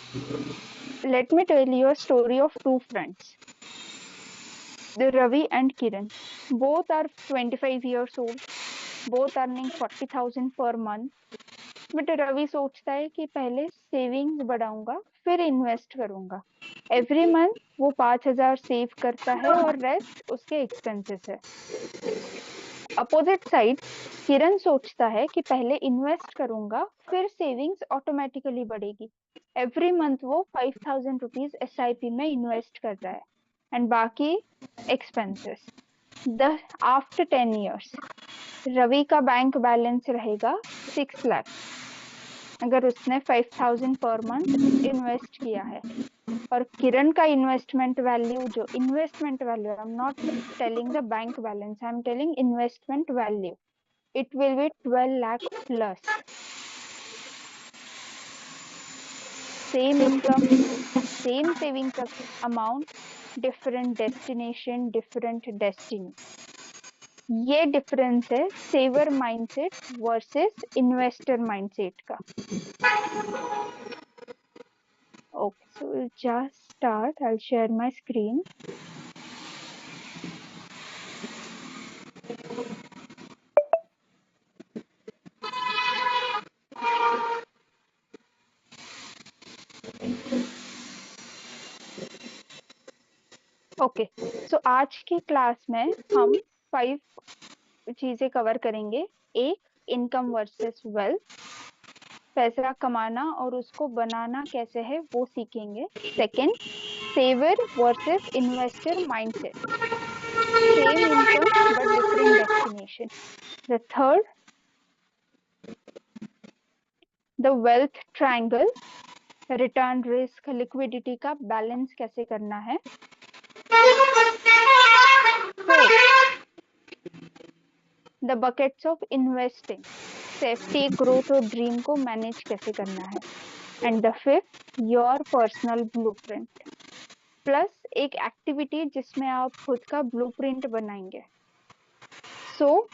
Let me tell you a story of two friends, the Ravi and Kiran. Both are 25 years old, both earning 40,000 per month. But Ravi सोचता है कि पहले savings बढ़ाऊंगा फिर invest करूंगा। Every month वो 5,000 save करता है और रेस्ट उसके एक्सपेंसेस है। अपोजिट साइड किरण सोचता है कि पहले इन्वेस्ट करूंगा फिर सेविंग्स ऑटोमेटिकली बढ़ेगी। एवरी मंथ वो 5,000 रुपीज SIP में इन्वेस्ट कर रहा है एंड बाकी expenses. The after 10 years Ravi का बैंक बैलेंस रहेगा 6 लाख अगर उसने 5,000 पर मंथ इन्वेस्ट किया है। और किरण का इन्वेस्टमेंट वैल्यू, जो investment value, I am not telling the bank balance, I am telling investment value, it will be 12 lakh plus. Same income, same savings amount, different destination, different destiny. ये difference है saver mindset versus investor mindset का। Okay, so we'll just start. I'll share my screen. Okay, so आज की class में हम 5 चीजें cover करेंगे। एक, इनकम वर्सेस वेल्थ, पैसा कमाना और उसको बनाना कैसे है वो सीखेंगे। Second, saver versus investor mindset, same income but different destination. The third, the wealth triangle, return, risk, liquidity का बैलेंस कैसे करना है। Fourth, the buckets of investing, safety, growth और ड्रीम को मैनेज कैसे करना है। And the fifth, your personal blueprint, plus एक एक्टिविटी जिसमें आप खुद का ब्लूप्रिंट बनाएंगे। सो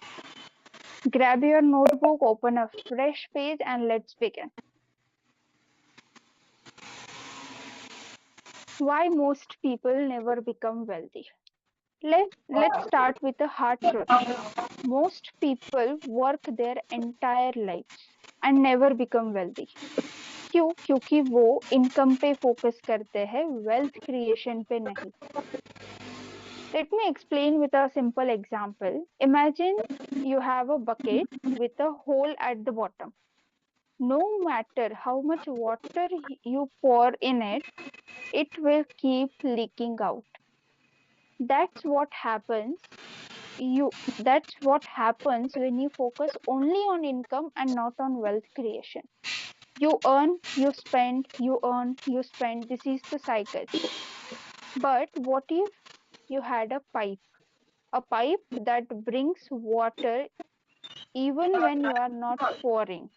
grab your notebook, open a fresh page and let's begin. Why most people never become wealthy? Let's start with the hard truth. Most people work their entire lives and never become wealthy. क्यों? क्योंकि वो income पे focus करते हैं, wealth creation पे नहीं। Let me explain with a simple example. Imagine you have a bucket with a hole at the bottom. No matter how much water you pour in it, it will keep leaking out. That's what happens. That's what happens when you focus only on income and not on wealth creation. You earn, you spend, you earn, you spend. This is the cycle. But what if you had a pipe that brings water even when you are not pouring?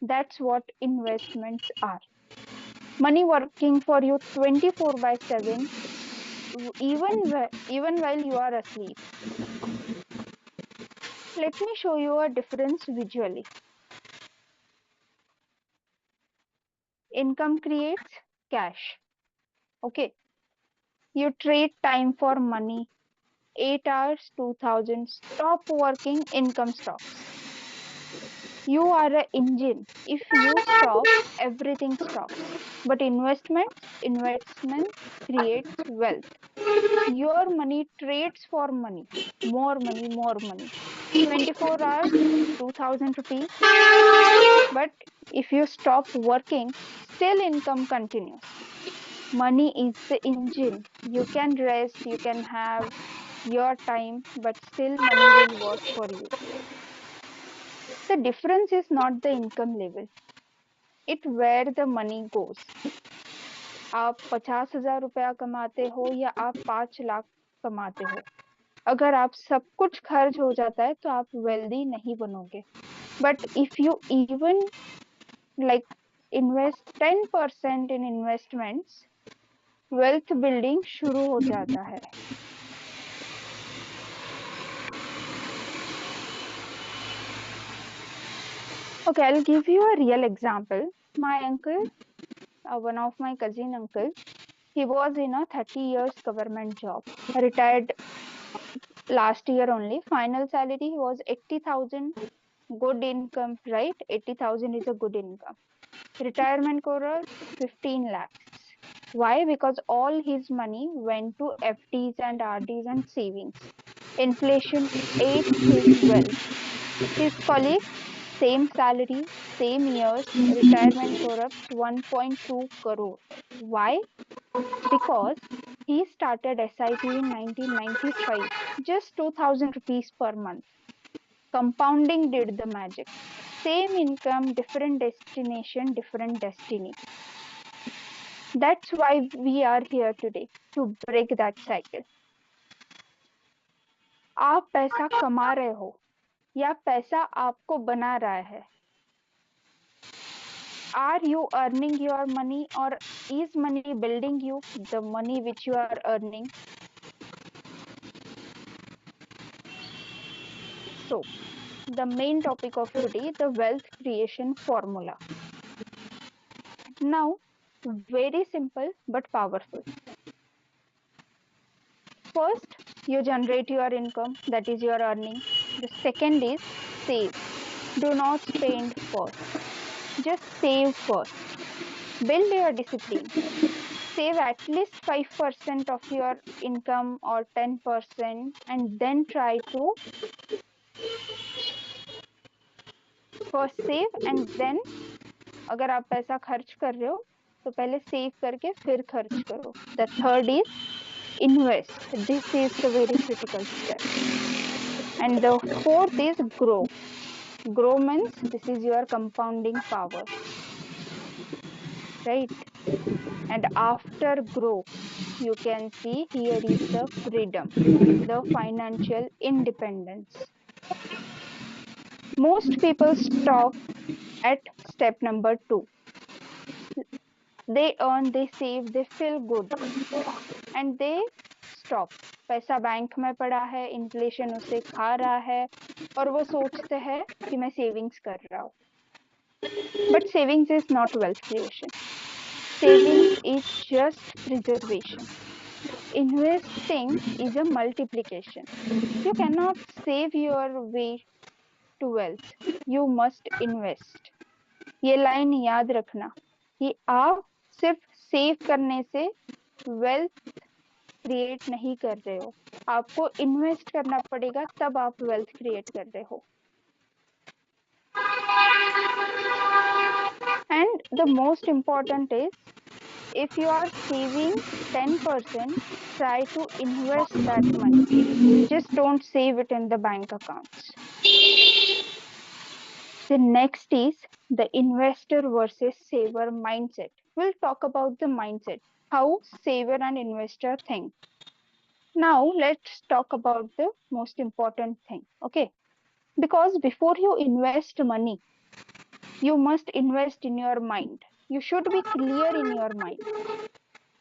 That's what investments are. Money working for you 24/7, even while you are asleep. Let me show you a difference visually. Income creates cash. Okay, you trade time for money. 8 hours, 2,000. Stop working, income stops. You are an engine. If you stop, everything stops. But investment creates wealth. Your money trades for money. More money, more money. 24 hours, 2,000 rupees. But if you stop working, still income continues. Money is the engine. You can rest, you can have your time, but still money will work for you. The difference is not the income level. It's where the money goes. आप 50,000 रुपया कमाते हो या आप 5 लाख कमाते हो, अगर आप सब कुछ खर्च हो जाता है तो आप वेल्दी नहीं बनोगे। But if you even like invest 10% in investments, wealth building शुरू हो जाता है। Okay, I'll give you a real example. My uncle one of my cousin uncle, he was in a 30 years government job, retired last year only. Final salary was 80,000, good income, right? 80,000 is a good income. Retirement quota 15 lakhs. Why? Because all his money went to FDs and RDs and savings. Inflation ate his wealth. His colleague, same salary, same years, retirement corrupts 1.2 crore. Why? Because he started SIP in 1995, just 2000 rupees per month. Compounding did the magic. Same income, different destination, different destiny. That's why we are here today, to break that cycle. आप पैसा कमा रहे हो या पैसा आपको बना रहा है? Are you earning your money or is money building you? The money which you are earning. So, the main topic of today, the wealth creation formula. Now, very simple but powerful. First, you generate your income, that is your earning. The second is save. Do not spend first. Just save first. Build your discipline. Save at least 5% of your income or 10% and then try to first save and then अगर आप पैसा खर्च कर रहे हो तो पहले save करके फिर खर्च करो. The third is invest. This is the very critical step. And the fourth is grow. Grow means this is your compounding power, right? And after grow, you can see here is the freedom, the financial independence. Most people stop at step number 2. They earn, they save, they feel good, and they stop. पैसा bank में पड़ा है, inflation उसे खा रहा है और वो सोचते हैं कि मैं सेविंग्स कर रहा हूँ. But savings is not wealth creation. Savings is just preservation. Investing is a multiplication. You cannot save your way to wealth. You must invest. ये लाइन याद रखना कि आप सिर्फ सेव करने से वेल्थ क्रिएट नहीं कर रहे हो. आपको इन्वेस्ट करना पड़ेगा तब आप वेल्थ क्रिएट कर रहे हो. And the most important is, if you are saving 10%, try to invest that money. Just don't save it in the bank accounts. The next is the investor versus saver mindset. We'll talk about the mindset, how saver and investor think. Now let's talk about the most important thing, okay? Because before you invest money, you must invest in your mind. You should be clear in your mind.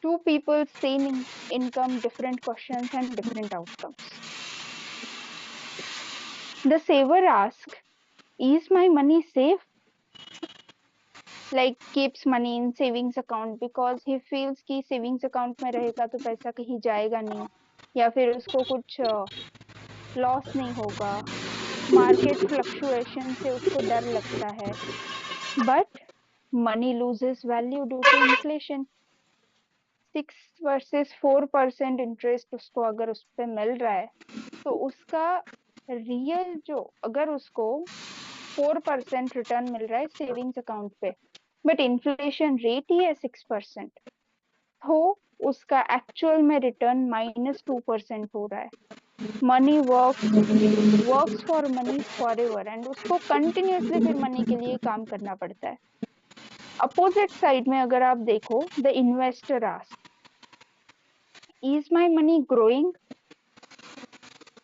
Two people, same income, different questions and different outcomes. The saver asks, is my money safe? Like keeps money in savings account because he feels कि savings account में रहेगा तो पैसा कहीं जाएगा नहीं या फिर उसको कुछ लॉस नहीं होगा. मार्केट फ्लक्चुएशन से उसको डर लगता है. But money loses value due to inflation. 6 versus 4% interest उसको अगर उस पर मिल रहा है तो उसका रियल जो अगर उसको 4% रिटर्न मिल रहा है सेविंग्स अकाउंट पे बट इन्फ्लेशन रेट ही है 6%, तो उसका एक्चुअल में रिटर्न -2% हो रहा है. Money works for money for ever and उसको कंटिन्यूसली फिर मनी के लिए काम करना पड़ता है. अपोजिट साइड में अगर आप देखो, the investor ask, is my money growing?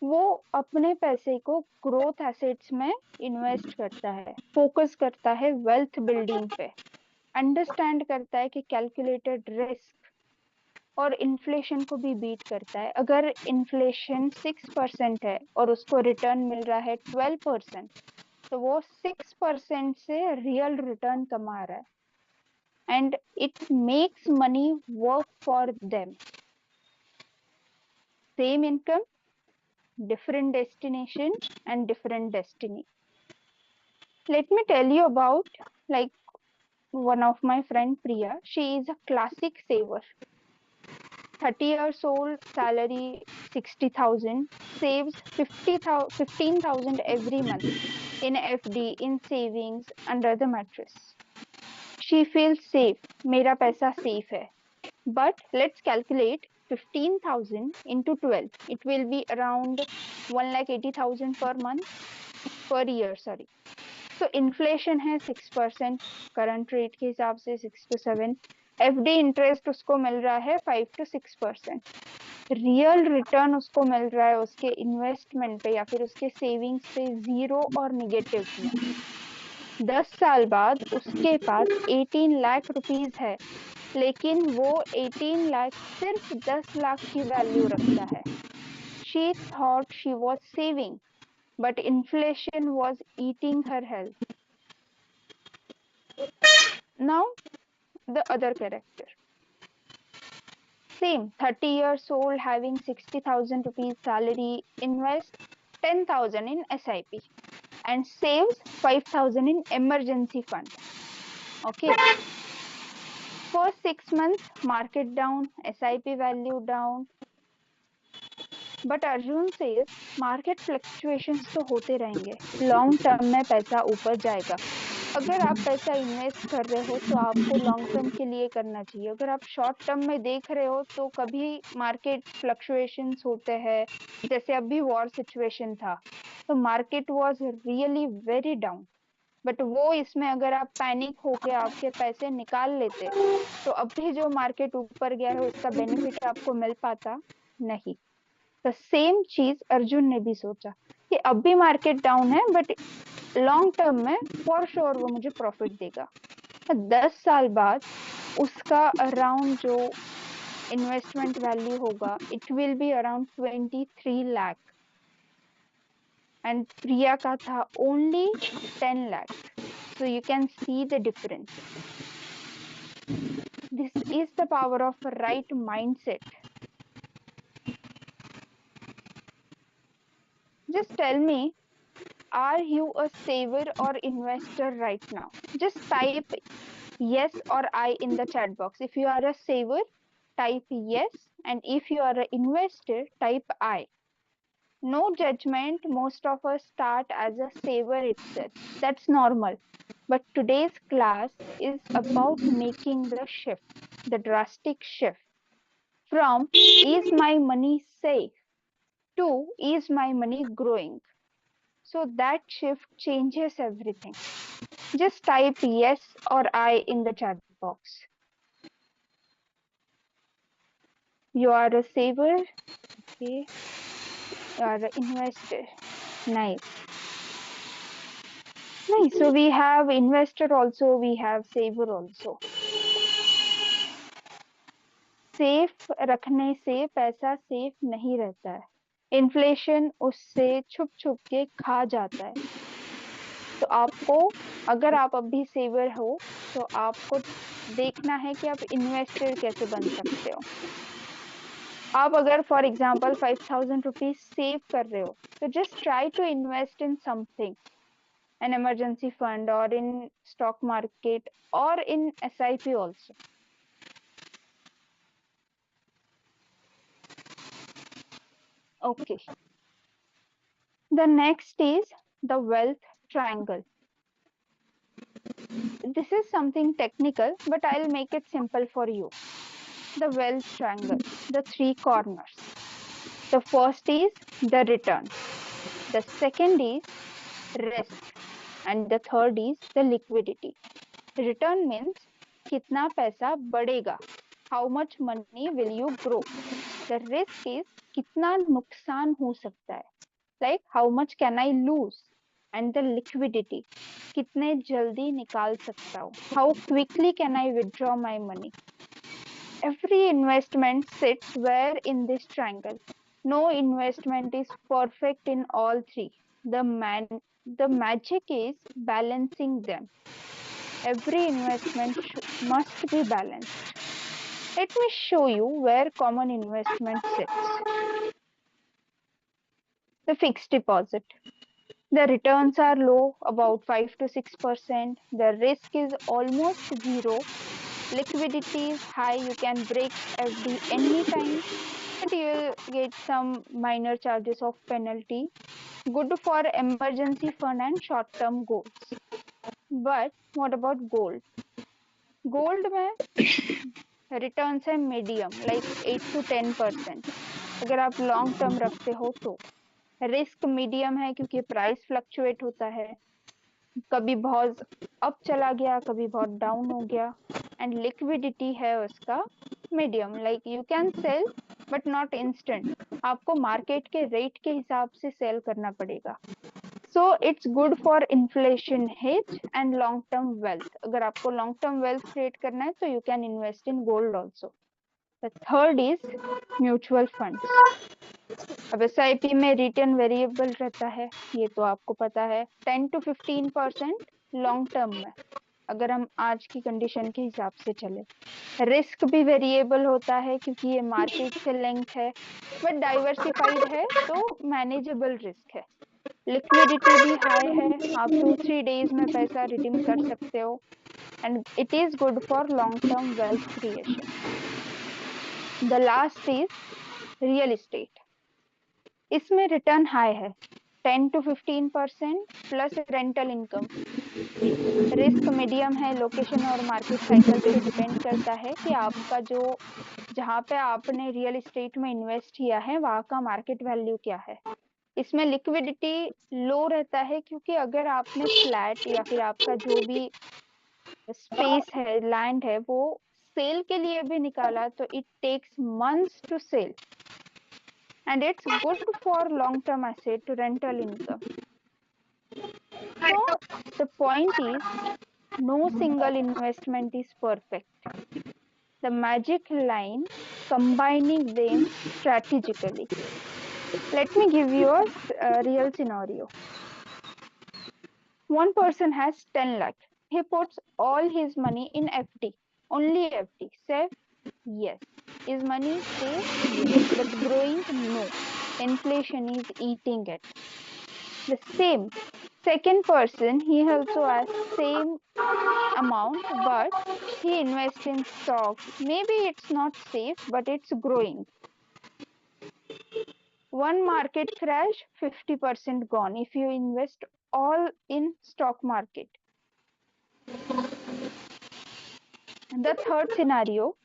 वो अपने पैसे को ग्रोथ एसेट्स में इन्वेस्ट करता है, फोकस करता है वेल्थ बिल्डिंग पे, अंडरस्टैंड करता है कि कैलकुलेटेड रिस्क और इन्फ्लेशन को भी बीट करता है. अगर इन्फ्लेशन 6% है और उसको रिटर्न मिल रहा है 12%, तो वो 6% से रियल रिटर्न कमा रहा है. and it makes money work for them. Same income, different destination and different destiny. Let me tell you about like one of my friend Priya. She is a classic saver. 30 years old, salary 60,000, saves 15,000 every month in FD, in savings, under the mattress. She feels safe. मेरा पैसा safe है. But let's calculate 15,000 into 12. It will be around 1,80,000 per month, per year, sorry. So inflation है 6%, current rate के हिसाब से 6 to 7. FD interest उसको मिल रहा है 5 to 6%. रियल रिटर्न उसको मिल रहा है उसके इन्वेस्टमेंट पे या फिर उसके सेविंग्स पे 0 और निगेटिव में. 10 साल बाद उसके पास 18 लाख रुपीस है, लेकिन वो 18 लाख सिर्फ 10 लाख की वैल्यू रखता है. She thought she was saving, but inflation was eating her health. Now, the other character. Same, 30 years old, having 60,000 rupees salary, invest 10,000 in SIP and saves 5,000 in emergency fund. Okay. For 6 months, market down, SIP value down. But Arjun says, market fluctuations तो होते रहेंगे. Long term में पैसा ऊपर जाएगा. अगर आप पैसा इन्वेस्ट कर रहे हो तो आपको लॉन्ग टर्म के लिए करना चाहिए. अगर आप शॉर्ट टर्म में देख रहे हो तो कभी मार्केट फ्लक्चुएशंस होते हैं, जैसे अभी वॉर सिचुएशन था तो market was really very down. But वो इसमें अगर आप पैनिक होके आपके पैसे निकाल लेते तो अभी जो मार्केट ऊपर गया है उसका बेनिफिट आपको मिल पाता नहीं. तो सेम चीज अर्जुन ने भी सोचा कि अभी मार्केट डाउन है बट लॉन्ग टर्म में फॉर श्योर वो मुझे प्रॉफिट देगा. 10 साल बाद उसका अराउंड जो इन्वेस्टमेंट वैल्यू होगा it will be around 23 lakh and Priya का था only 10 lakh. So you can see the difference. This is the power of right mindset. Just tell me, are you a saver or investor right now? Just type yes or I in the chat box. If you are a saver, type yes, and if you are an investor, type I. No judgment. Most of us start as a saver itself. That's normal. But today's class is about making the shift, the drastic shift from is my money safe to is my money growing. So that shift changes everything. Just type yes or I in the chat box. You are a saver. Okay. You are an investor. Nice. Nice. So we have investor also, we have saver also. Safe रखने से पैसा safe नहीं रहता है. Inflation उससे छुप छुप के खा जाता है. तो आपको, अगर आप अभी सेवर हो तो आपको देखना है कि आप इन्वेस्टर कैसे बन सकते हो. आप अगर फॉर एग्जांपल 5,000 रुपीज सेव कर रहे हो तो just try to invest in something, an emergency fund or in stock market or in SIP also. Okay. The next is the wealth triangle. This is something technical, but I'll make it simple for you. The wealth triangle, the three corners. The first is the return. The second is risk. And the third is the liquidity. Return means कितना पैसा बढ़ेगा. How much money will you grow? The risk is कितना नुकसान हो सकता है. Like how much can I lose? And the liquidity, कितने जल्दी निकाल सकता हूँ. How quickly can I withdraw my money? Every investment sits where in this triangle. No investment is perfect in all three. The magic is balancing them. every investment must be balanced. Let me show you where common investment sits. The fixed deposit. The returns are low, about 5 to 6%. The risk is almost zero. Liquidity is high. You can break FD anytime, but you'll get some minor charges of penalty. Good for emergency fund and short-term goals. But what about gold? Gold में returns है medium like 8 to 10%. अगर आप long term रखते हो तो risk medium है क्योंकि price fluctuate होता है, कभी बहुत अप चला गया कभी बहुत डाउन हो गया. एंड लिक्विडिटी है उसका medium, like you can sell but not instant, आपको मार्केट के रेट के हिसाब से सेल करना पड़ेगा. So it's good for inflation hedge and long term wealth. अगर आपको लॉन्ग टर्म वेल्थ क्रिएट करना है तो you can invest in gold also. The third is mutual funds. अब SIP में रिटर्न वेरिएबल रहता है, ये तो आपको पता है, 10 to 15% लॉन्ग टर्म में, अगर हम आज की कंडीशन के हिसाब से चले. रिस्क भी वेरिएबल होता है क्योंकि ये मार्केट से लिंक्ड है, बट डाइवर्सिफाइड है तो मैनेजेबल रिस्क है. लिक्विडिटी भी हाई है, आप 2-3 डेज में पैसा रिडीम कर सकते हो. And it is good for long term wealth creation. The last is real estate. इसमें रिटर्न हाई है, 10 to 15% plus rental income. Risk medium है, लोकेशन और मार्केट साइकिल्स पे डिपेंड करता है कि आपका जो जहाँ पे आपने रियल एस्टेट में इन्वेस्ट किया है वहाँ का मार्केट वैल्यू क्या है. इसमें लिक्विडिटी लो रहता है क्योंकि अगर आपने फ्लैट या फिर आपका जो भी स्पेस है, लैंड है, वो सेल के लिए भी निकाला तो it takes months to sell. And it's good for long-term asset to rental income. So the point is, no single investment is perfect. The magic line, combining them strategically. Let me give you a real scenario. One person has 10 lakh. He puts all his money in FD. Only FD. Safe? Yes. Is money safe? Yes. But growing? No. Inflation is eating it. The same second person, he also has same amount, but he invests in stocks. Maybe it's not safe, but it's growing. One market crash, 50% gone if you invest all in stock market. The third scenario,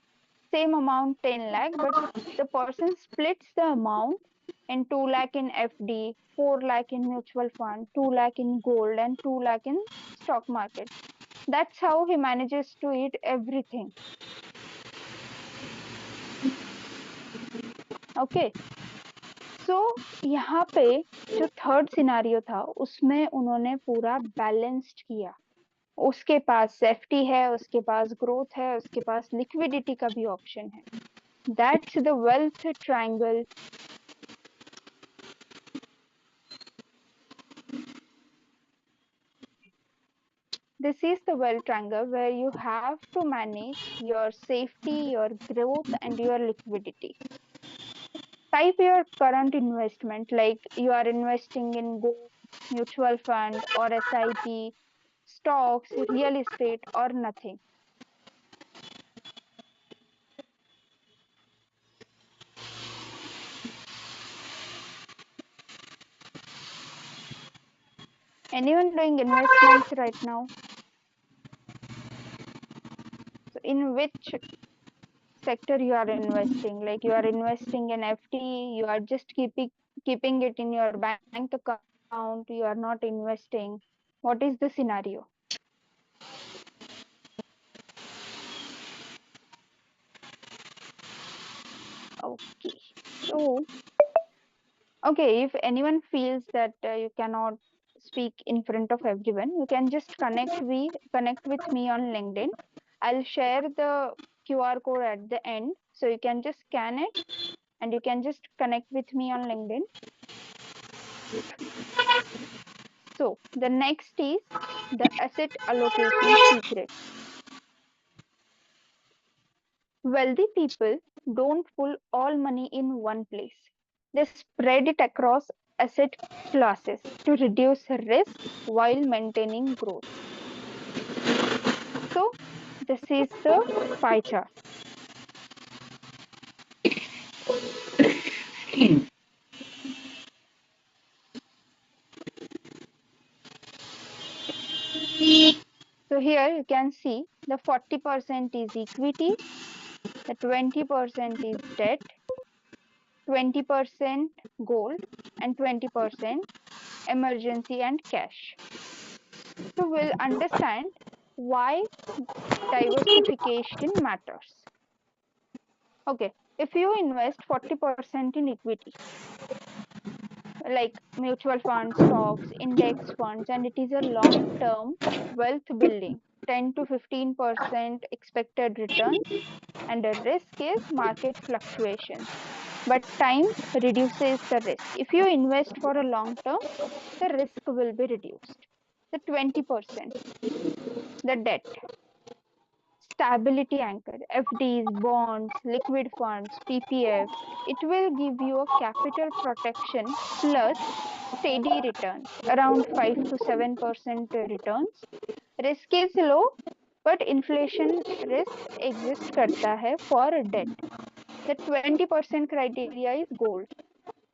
same amount 10 lakh, but the person splits the amount in 2 lakh in FD, 4 lakh in mutual fund, 2 lakh in gold, and 2 lakh in stock market. That's how he manages to eat everything. Okay. So यहाँ पे जो third scenario था उसमें उन्होंने पूरा balanced किया. उसके पास safety है, उसके पास ग्रोथ है, उसके पास लिक्विडिटी का भी ऑप्शन है. That's the wealth triangle. This is the wealth triangle where you have to manage your safety, your growth, and your liquidity. Type your current investment, like you are investing in gold, mutual fund, or SIP, stocks, real estate, or nothing. Anyone doing investments right now? So in which sector you are investing? Like you are investing in FD, you are just keeping it in your bank account, you are not investing. What is the scenario? Okay. So, okay, if anyone feels that you cannot speak in front of everyone, you can just connect with me on LinkedIn. I'll share the QR code at the end, so you can just scan it and you can just connect with me on LinkedIn. So the next is the asset allocation secret. Wealthy people don't pull all money in one place. They spread it across asset classes to reduce risk while maintaining growth. So this is the pie chart. So here you can see the 40% is equity, the 20% is debt, 20% gold, and 20% emergency and cash. So we'll understand why diversification matters. Okay, if you invest 40% in equity, like mutual funds, stocks, index funds, and it is a long term wealth building, 10 to 15% expected returns, and the risk is market fluctuations. But time reduces the risk. If you invest for a long term, the risk will be reduced. The 20%, the debt, stability anchor, FDs, bonds, liquid funds, PPF, it will give you a capital protection plus steady returns, around 5 to 7% returns. Risk is low, but inflation risk exist करता है for debt. The 20% criteria is gold.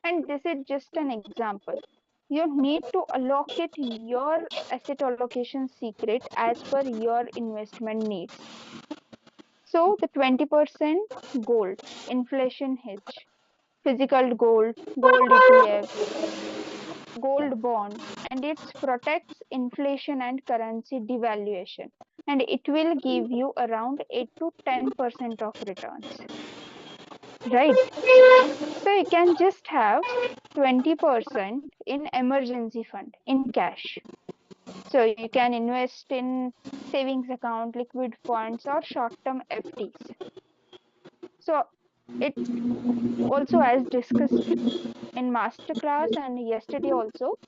And this is just an example. You need to allocate your asset allocation secret as per your investment needs. So the 20% gold, inflation hedge, physical gold, gold ETFs, gold bonds, and it protects inflation and currency devaluation. And it will give you around 8 to 10% of returns. Right? So you can just have 20% in emergency fund in cash. So you can invest in savings account, liquid funds, or short-term FDs. So it also, as discussed in masterclass and yesterday also,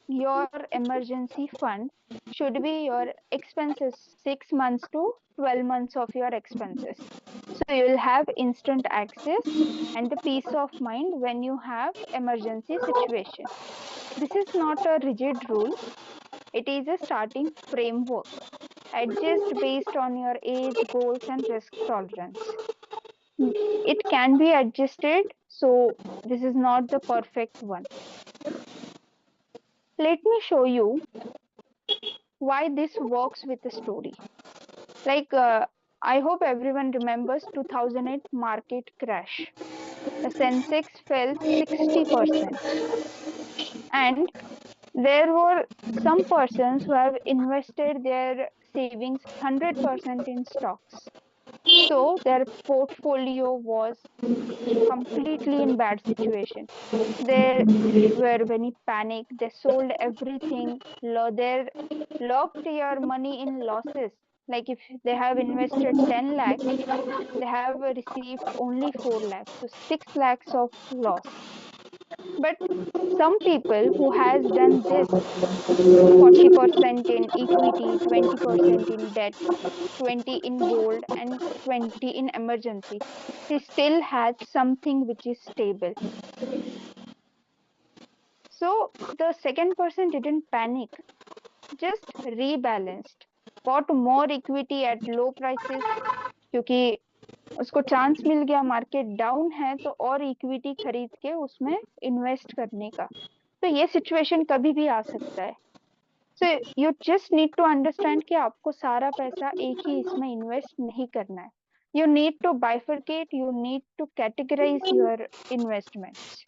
your emergency fund should be your expenses 6 months to 12 months of your expenses. So you will have instant access and the peace of mind when you have emergency situation. This is not a rigid rule. It is a starting framework. Adjust based on your age, goals, and risk tolerance. It can be adjusted, so this is not the perfect one. Let me show you why this works with a story. Like, I hope everyone remembers 2008 market crash. The Sensex fell 60%. And there were some persons who have invested their savings 100% in stocks. So their portfolio was completely in bad situation. They were very panicked. They sold everything. They locked your money in losses. Like if they have invested 10 lakhs, they have received only 4 lakhs. So 6 lakhs of loss. But some people who has done this 40% in equity, 20% in debt, 20 in gold, and 20 in emergency, he still had something which is stable. So the second person didn't panic, just rebalanced, bought more equity at low prices क्योंकि उसको chance मिल गया market down है तो और equity खरीद के उसमें invest करने का. तो ये सिचुएशन कभी भी आ सकता है. So you just need to understand कि आपको सारा पैसा एक ही इसमें इन्वेस्ट नहीं करना है. You need to bifurcate, you need to categorize your investments.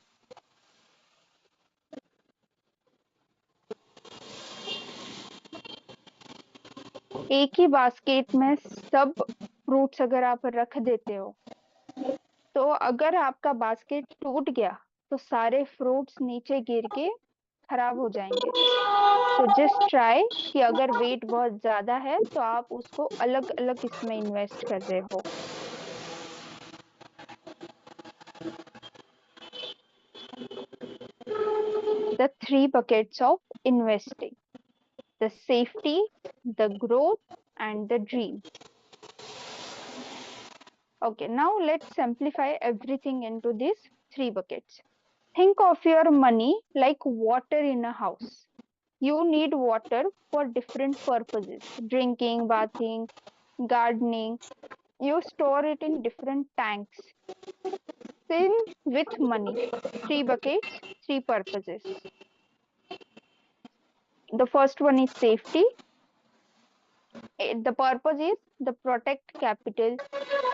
एक ही बास्केट में सब फ्रूट्स अगर आप रख देते हो तो अगर आपका बास्केट टूट गया तो सारे फ्रूट्स नीचे गिर के खराब हो जाएंगे. तो जस्ट ट्राई कि अगर वेट बहुत ज्यादा है तो आप उसको अलग अलग इसमें इन्वेस्ट कर रहे हो. the three buckets of investing: the safety, the growth, and the dream. Okay, now let's simplify everything into these three buckets. Think of your money like water in a house. You need water for different purposes: drinking, bathing, gardening. You store it in different tanks. Same with money. Three buckets, three purposes. The first one is safety. The purpose is the protect capital,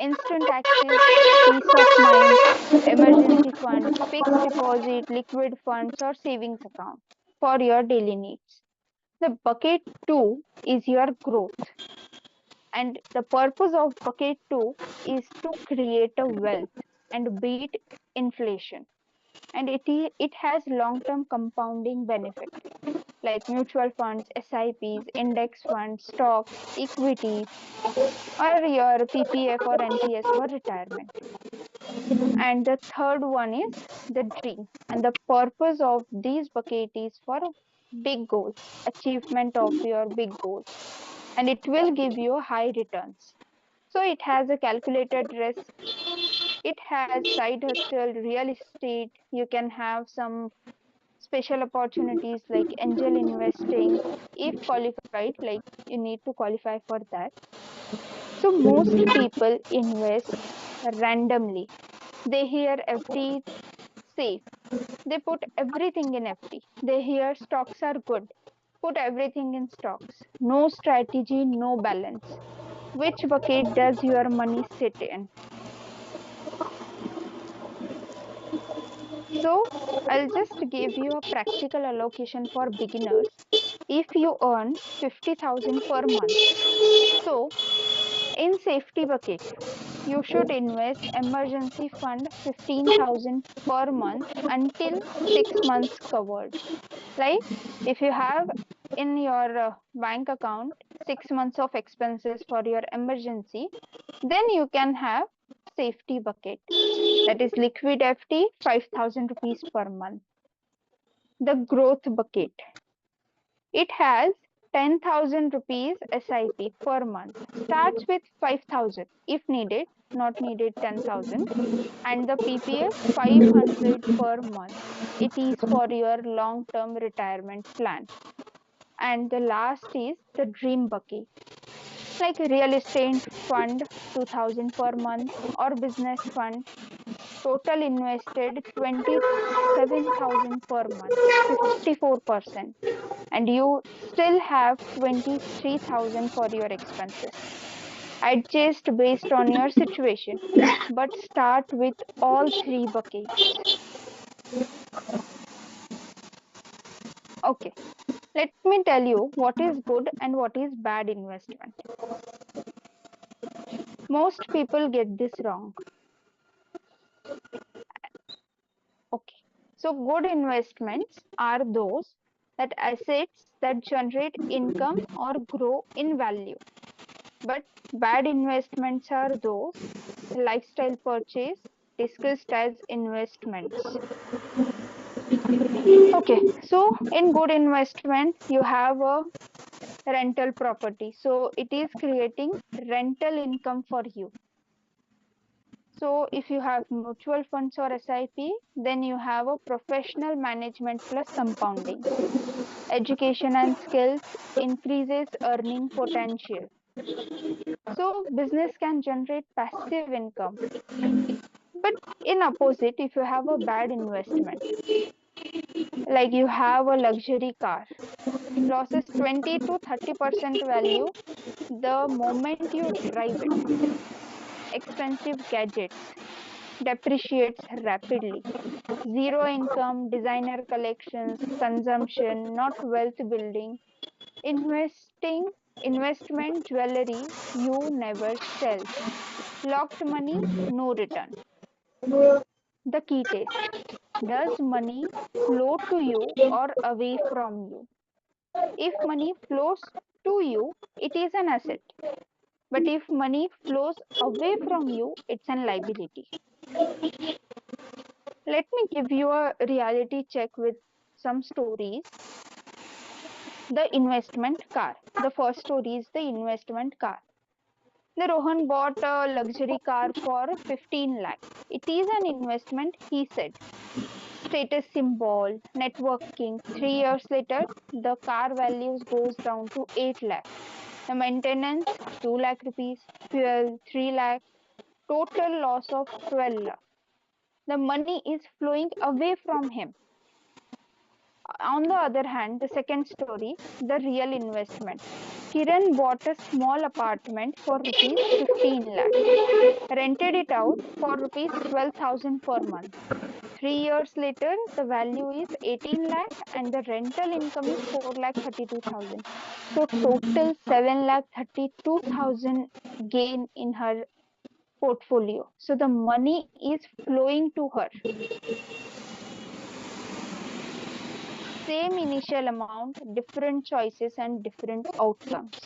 instant access, peace of mind, emergency fund, fixed deposit, liquid funds, or savings account for your daily needs. The bucket two is your growth, and the purpose of bucket two is to create a wealth and beat inflation. And it has long term compounding benefit like mutual funds, SIPs, index funds, stocks, equities, or your PPF or NPS for retirement. And the third one is the dream. And the purpose of these bucket is for big goals, achievement of your big goals. And it will give you high returns. So it has a calculated risk. It has side hustle, real estate. You can have some special opportunities like angel investing if qualified, like you need to qualify for that. So most people invest randomly. They hear FD safe. They put everything in FD. They hear stocks are good. Put everything in stocks. No strategy, no balance. Which bucket does your money sit in? So I'll just give you a practical allocation for beginners. If you earn 50,000 per month, so in safety bucket, you should invest emergency fund 15,000 per month until 6 months covered. Like if you have in your bank account 6 months of expenses for your emergency, then you can have safety bucket, that is liquid FD 5,000 rupees per month. The growth bucket, it has 10,000 rupees SIP per month. Starts with 5,000 if needed, not needed 10,000. And the PPF 500 per month. It is for your long term retirement plan. And the last is the dream bucket, like real estate fund 2,000 per month or business fund. Total invested 27,000 per month, 54%. And you still have 23,000 for your expenses. Adjust based on your situation, but start with all three buckets. Okay, let me tell you what is good and what is bad investment. Most people get this wrong. Okay, so good investments are those that assets that generate income or grow in value. But bad investments are those lifestyle purchase discussed as investments. Okay, so in good investment, you have a rental property. So it is creating rental income for you. So if you have mutual funds or SIP, then you have a professional management plus compounding. Education and skills increases earning potential. So business can generate passive income. But in opposite, if you have a bad investment, like you have a luxury car, losses 20 to 30% value the moment you drive it. Expensive gadgets depreciates rapidly. Zero income, designer collections, consumption, not wealth building. Investing, investment jewelry you never sell. Locked money, no return. The key test. Does money flow to you or away from you? If money flows to you, it is an asset. But if money flows away from you, it's an liability. Let me give you a reality check with some stories. The investment car. The first story is the investment car. The Rohan bought a luxury car for 15 lakh. It is an investment, he said. Status symbol, networking. 3 years later, the car values goes down to 8 lakh. The maintenance 2 lakh rupees, fuel 3 lakh, total loss of 12 lakh. The money is flowing away from him. On the other hand, the second story, the real investment. Kiran bought a small apartment for rupees 15 lakh, rented it out for rupees 12,000 per month. 3 years later, the value is 18 lakh and the rental income is 4 lakh 32,000. So total 7 lakh 32,000 gain in her portfolio. So the money is flowing to her. Same initial amount, different choices and different outcomes.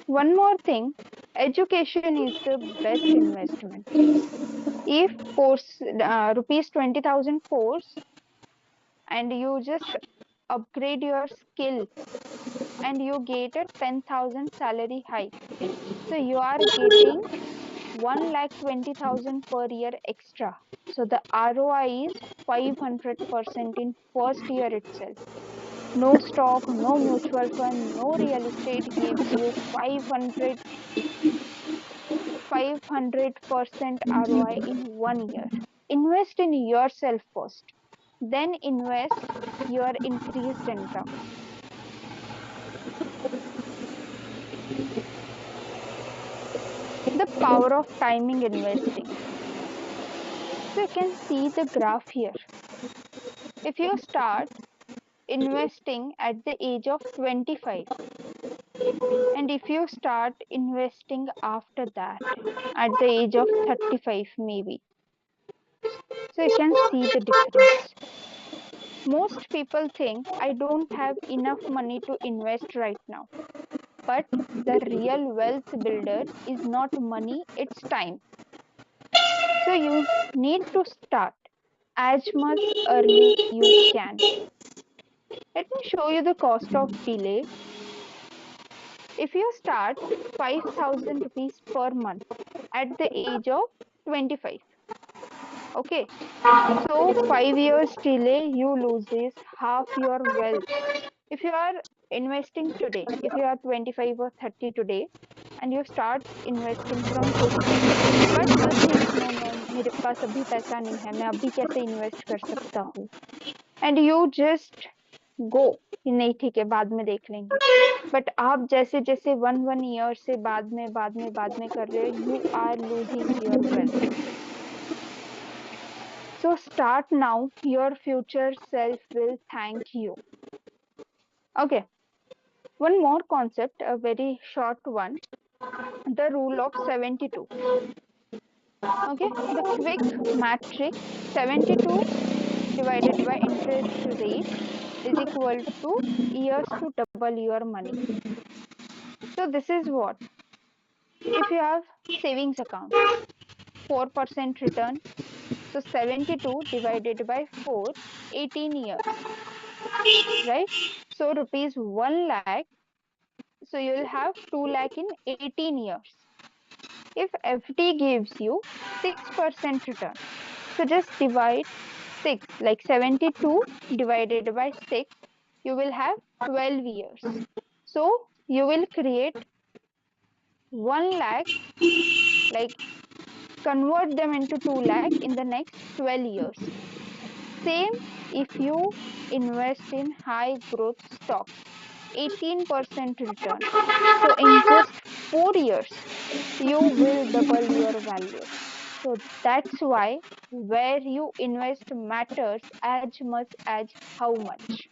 One more thing, education is the best investment. If course rupees 20,000 course and you just upgrade your skill and you get a 10,000 salary hike, so you are getting 1,20,000 per year extra. So the ROI is 500% in first year itself. No stock, no mutual fund, no real estate gives you 500% ROI in 1 year. Invest in yourself first, then invest your increased income. The power of timing investing. So you can see the graph here. If you start investing at the age of 25, and if you start investing after that at the age of 35 maybe, so you can see the difference. Most people think I don't have enough money to invest right now, but the real wealth builder is not money, it's time. So you need to start as much early you can. Let me show you the cost of delay. If you start 5,000 rupees per month at the age of 25, okay, so 5 years delay, you loses half your wealth. If you are investing today, if you are 25 or 30 today, and you start investing from today, but you think no no मेरे पास अभी पैसा नहीं है, मैं अभी कैसे invest कर सकता हूँ, and you just go, नहीं ठीक है बाद में देख लेंगे, बट आप जैसे जैसे वन ईयर से बाद में कर रहे हो, you are losing your wealth. So start now, your future self will thank you. Okay, one more concept, a very short one, the rule of 72. Okay, the quick matrix, 72 divided by interest rate is equal to years to double your money. So this is what, if you have savings account, 4% return, so 72 divided by 4, 18 years, right? So rupees 1 lakh, so you will have 2 lakh in 18 years. If FD gives you 6% return, so just divide 6, like 72 divided by 6, you will have 12 years. So you will create 1 lakh, like convert them into 2 lakh in the next 12 years. Same if you invest in high growth stocks, 18% return. So in just 4 years, you will double your value. So that's why where you invest matters as much as how much.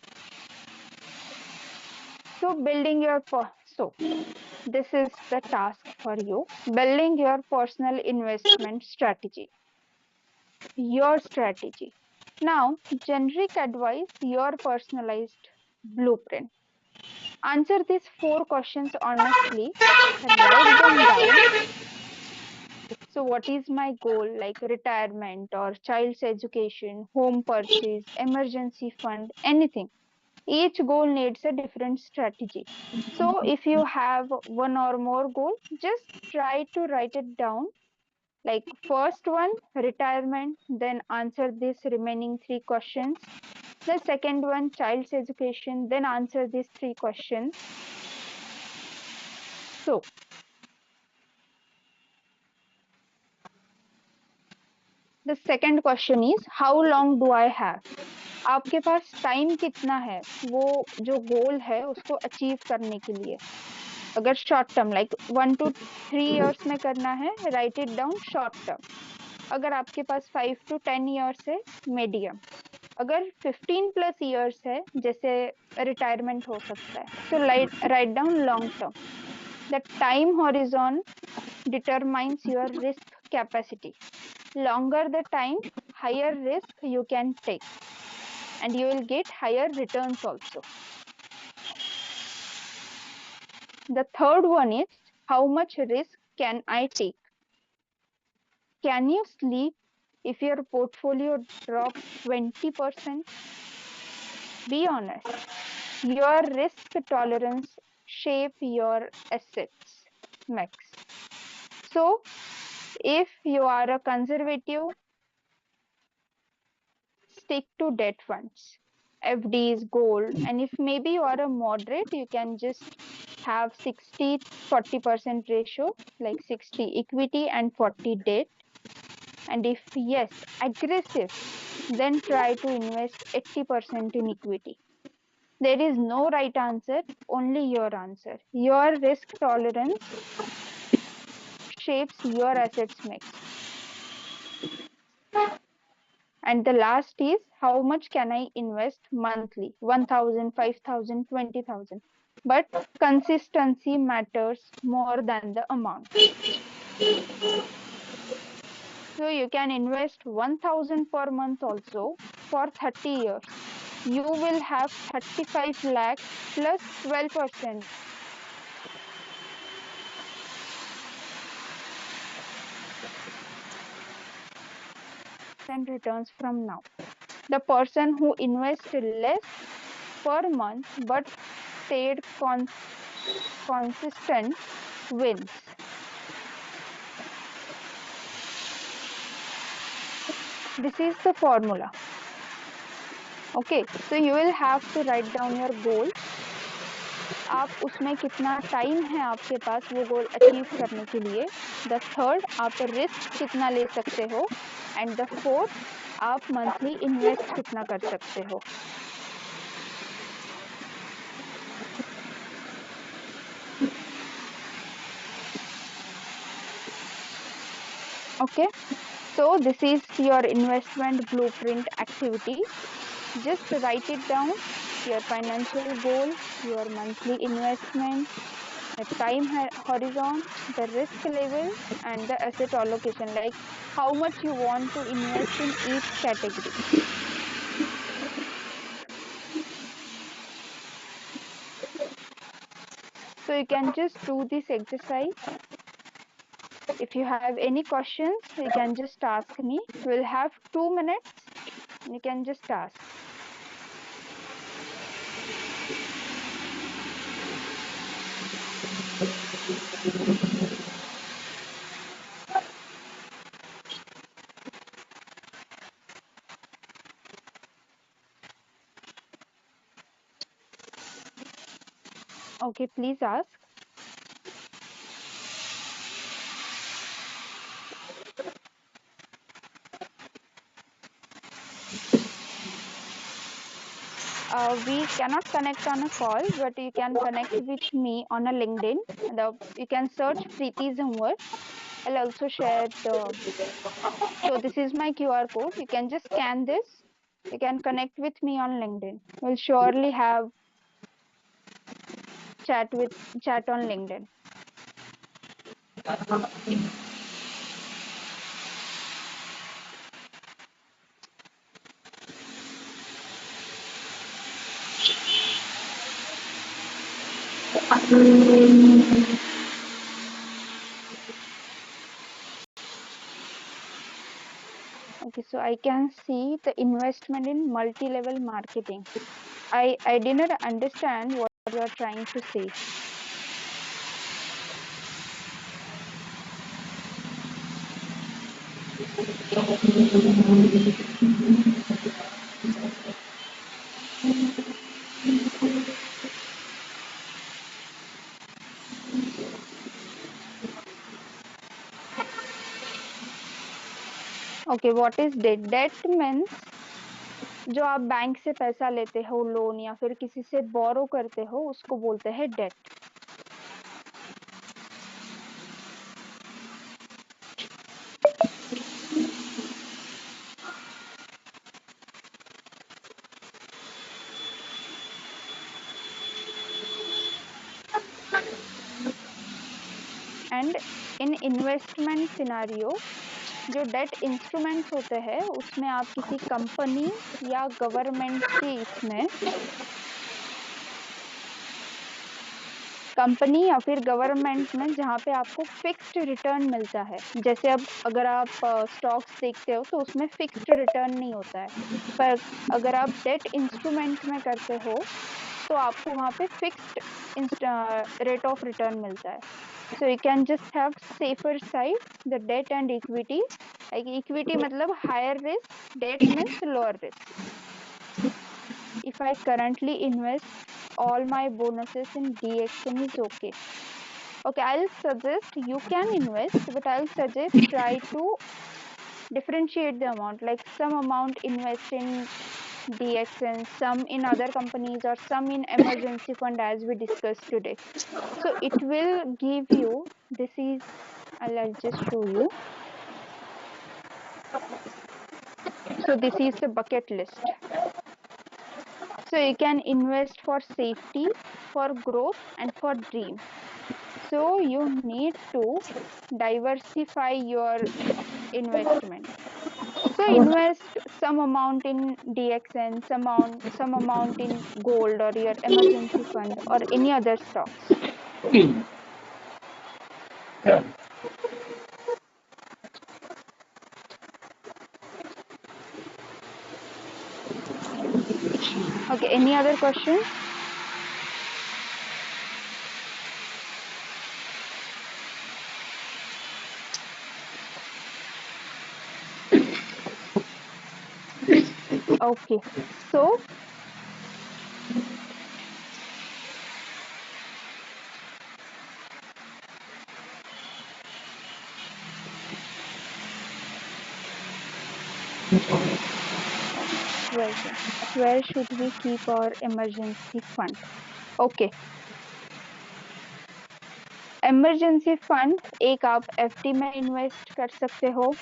So this is the task for you, building your personal investment strategy. Your strategy. Now, generic advice, your personalized blueprint. Answer these 4 questions honestly, write them down. So what is my goal, like retirement or child's education, home purchase, emergency fund, anything. Each goal needs a different strategy. So if you have one or more goal, just try to write it down. Like first one, retirement, then answer these remaining three questions. The second one, child's education, then answer these three questions. So the second question is, how long do I have? आपके पास time कितना है वो जो गोल है उसको achieve करने के लिए. अगर short term like 1 to 3 years में करना है, right it down short term. अगर आपके पास 5 to 10 years है, मीडियम. अगर 15+ years है, जैसे रिटायरमेंट हो सकता है, तो write down long term. The time horizon determines your risk capacity. Longer the time, higher risk you can take, and you will get higher returns also. The third one is, how much risk can I take? Can you sleep if your portfolio drops 20%? Be honest. Your risk tolerance shape your assets mix. So if you are a conservative, stick to debt funds, FDs, gold, and if maybe you are a moderate, you can just have 60-40% ratio, like 60 equity and 40 debt. And if yes, aggressive, then try to invest 80% in equity. There is no right answer, only your answer. Your risk tolerance shapes your assets mix. And the last is, how much can I invest monthly? 1,000, 5,000, 20,000. But consistency matters more than the amount. So you can invest 1,000 per month also for 30 years. You will have 35 lakh plus 12% returns from now. The person who invested less per month but stayed consistent wins. This is the formula. Okay, so you will have to write down your goal. आप उसमें कितना time है आपके पास वो goal achieve करने के लिए. The third, आप रिस्क कितना ले सकते हो. एंड द फोर्थ, आप मंथली इन्वेस्ट कितना कर सकते हो. Okay, so this is your investment blueprint activity. Just write it down, your financial goal, your monthly investment, the time horizon, the risk level, and the asset allocation, like how much you want to invest in each category. So you can just do this exercise. If you have any questions, you can just ask me. We'll have 2 minutes. You can just ask. Okay, please ask. We cannot connect on a call, but you can connect with me on a LinkedIn. You can search Preeti's homework. I'll also share the. So this is my QR code. You can just scan this. You can connect with me on LinkedIn. We'll surely have chat on LinkedIn. Okay, so I can see the investment in multi-level marketing. I did not understand what you are trying to say. Okay, what is debt? Debt means जो आप bank से पैसा लेते हो, loan या फिर किसी से बोरो करते हो, उसको बोलते हैं debt. And in investment scenario जो डेट इंस्ट्रूमेंट्स होते हैं उसमें आप किसी कंपनी या गवर्नमेंट के इसमें कंपनी या फिर गवर्नमेंट में जहाँ पे आपको फिक्स्ड रिटर्न मिलता है. जैसे अब अगर आप स्टॉक्स देखते हो तो उसमें फिक्स्ड रिटर्न नहीं होता है, पर अगर आप डेट इंस्ट्रूमेंट में करते हो तो आपको वहाँ पे फिक्स्ड रेट ऑफ रिटर्न मिलता है. So you can just have safer side the debt and equity. Like equity मतलब higher risk, debt means lower risk. If I currently invest all my bonuses in DXN is okay. Okay, I'll suggest you can invest, but I'll suggest try to differentiate the amount. Like some amount invest in DXN, some in other companies, or some in emergency fund as we discussed today. So it will give you, this is, I'll just show you. So this is the bucket list. So you can invest for safety, for growth, and for dream. So you need to diversify your investment. So invest some amount in DXN, some amount in gold or your emergency fund or any other stocks. Okay, any other questions? Okay, so where should we keep our emergency fund? Okay, emergency fund एक आप FD में invest कर सकते हो.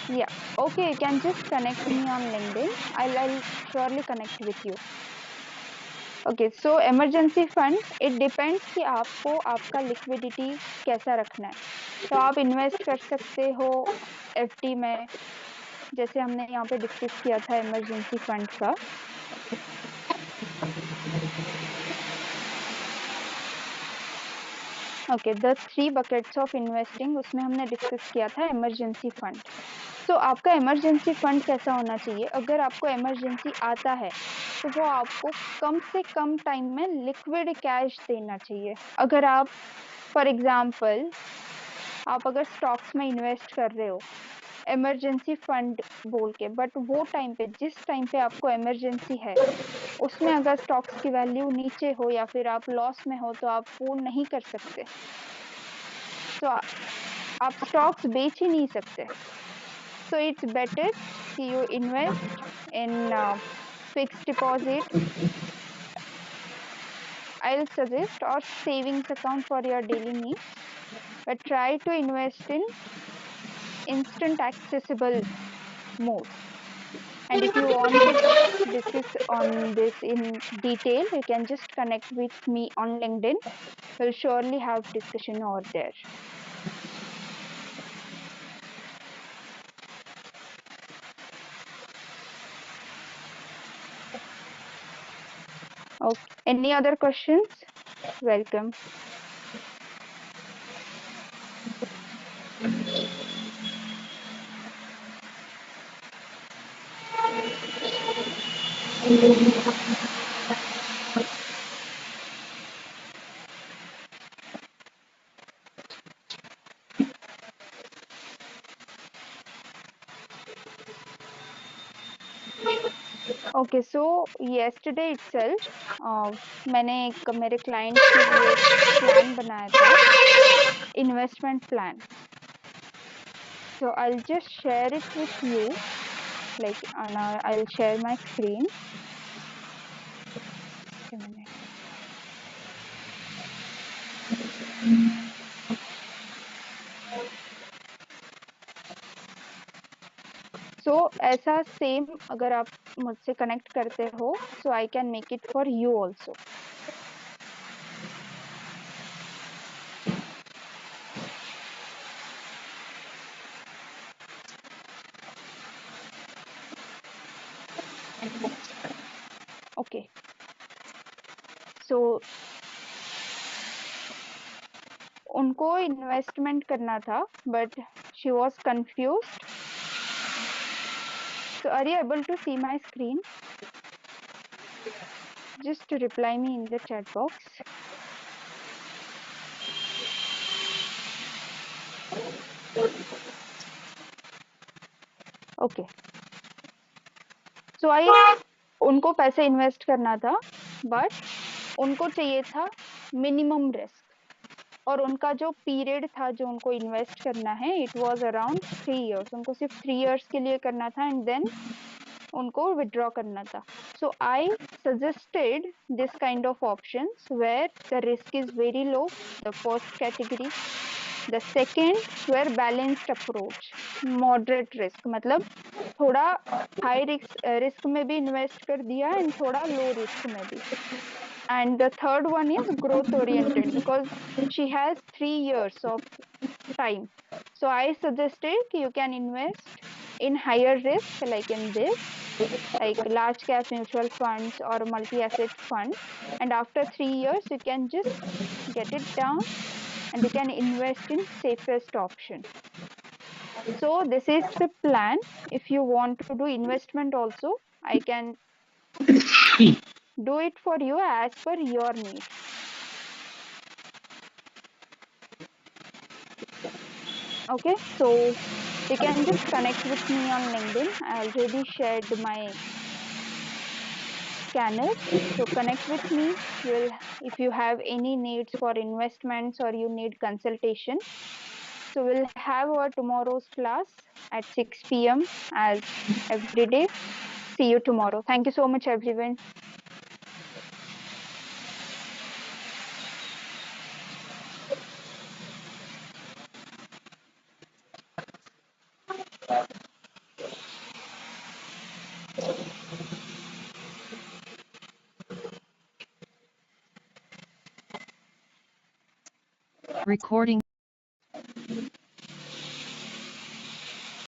Yeah, okay, you can just connect me on LinkedIn. I'll surely connect with you. Okay, so emergency fund, it depends कि आपको आपका liquidity कैसा रखना है. तो आप invest कर सकते हो FD में, जैसे हमने यहाँ पे डिस्कस किया था emergency fund का. Okay, the 3 buckets of investing, उसमें हमने डिस्कस किया था emergency fund. तो आपका इमरजेंसी फंड कैसा होना चाहिए? अगर आपको इमरजेंसी आता है तो वो आपको कम से कम टाइम में लिक्विड कैश देना चाहिए. अगर आप फॉर एग्जांपल आप अगर स्टॉक्स में इन्वेस्ट कर रहे हो इमरजेंसी फंड बोल के, बट वो टाइम पे जिस टाइम पे आपको इमरजेंसी है उसमें अगर स्टॉक्स की वैल्यू नीचे हो या फिर आप लॉस में हो तो आप वो नहीं कर सकते. तो आप स्टॉक्स बेच ही नहीं सकते. So it's better you invest in fixed deposit, I'll suggest, or savings account for your daily needs, but try to invest in instant accessible mode. And if you want to discuss on this in detail, you can just connect with me on LinkedIn. We'll surely have discussion over there. Okay. Any other questions? Welcome. Okay so yesterday itself मैंने एक मेरे client के लिए एक plan बनाया था, investment plan. So I'll just share it with you, like I'll share my screen. Just a minute. So ऐसा same अगर आप मुझसे कनेक्ट करते हो, so I can make it for you also. Okay. So उनको investment करना था, but she was confused. So are you able to see my screen? Just to reply me in the chat box. Okay. So उनको पैसे invest करना था, but उनको चाहिए था मिनिमम रिस्क, और उनका जो पीरियड था जो उनको इन्वेस्ट करना है, इट वाज अराउंड 3 इयर्स. उनको सिर्फ 3 इयर्स के लिए करना था एंड देन उनको विड्रॉ करना था. So I suggested this kind of options where the risk is very low, the first category. The second where balanced approach, moderate risk, मतलब थोड़ा हाई रिस्क में भी इन्वेस्ट कर दिया एंड थोड़ा लो रिस्क में भी. And the third one is growth oriented, because she has 3 years of time. So I suggested you can invest in higher risk, like in this, like large cap mutual funds or multi asset fund. And after 3 years, you can just get it down and you can invest in safest option. So this is the plan. If you want to do investment also, I can do it for you as per your need. Okay, so you can just connect with me on LinkedIn. I already shared my channel. So connect with me. You'll, if you have any needs for investments or you need consultation. So we'll have our tomorrow's class at 6 p.m. as every day. See you tomorrow. Thank you so much, everyone. Recording